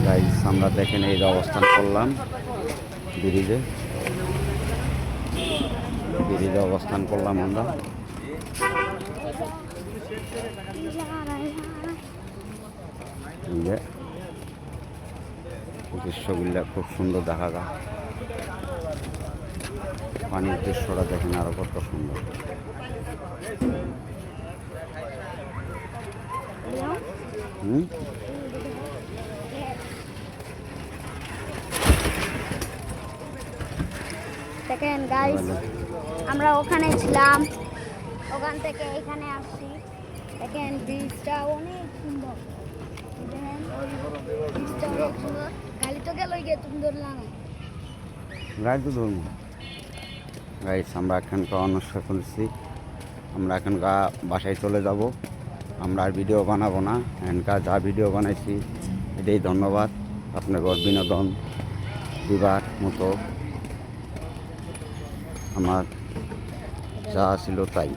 Guys আমরা দেখেন এই যে অবস্থান করলাম ব্রিজে অবস্থান করলাম আমরা। দৃশ্যগুলো খুব সুন্দর দেখা যায়, পানির দৃশ্যটা দেখেন আরো কত সুন্দর। দেখেন গাইস আমরা ওখানে ছিলাম, ওখান থেকে এখানে আসছি। দেখেন ব্রিজটা অনেক সুন্দর, দেখেন ব্রিজটা অনেক সুন্দর। গাড়ি তো গেল গিয়ে তুমি ধরলাম গাড়ি তো ধরবো। গাইস আমরা এখানকার অনুষ্ঠান করছি, আমরা এখন বাসায় চলে যাব। আমরা আর ভিডিও বানাবো না, এখানকার যা ভিডিও বানাইছি এটাই ধন্যবাদ। আপনাদের বিনোদন দিবার মতো আমার যা ছিল তাই।